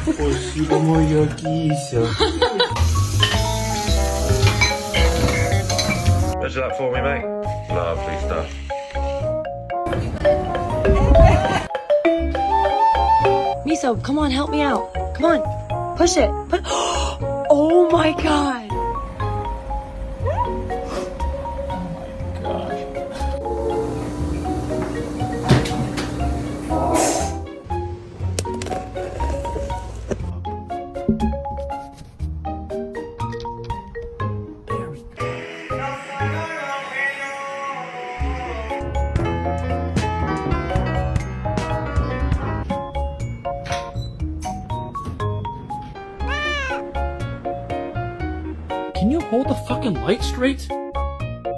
Спасибо, моя кися. Measure that for me, mate. Lovely stuff. Miso, come on, help me out. Come on, push it. Oh my god. Can you hold the fucking light straight?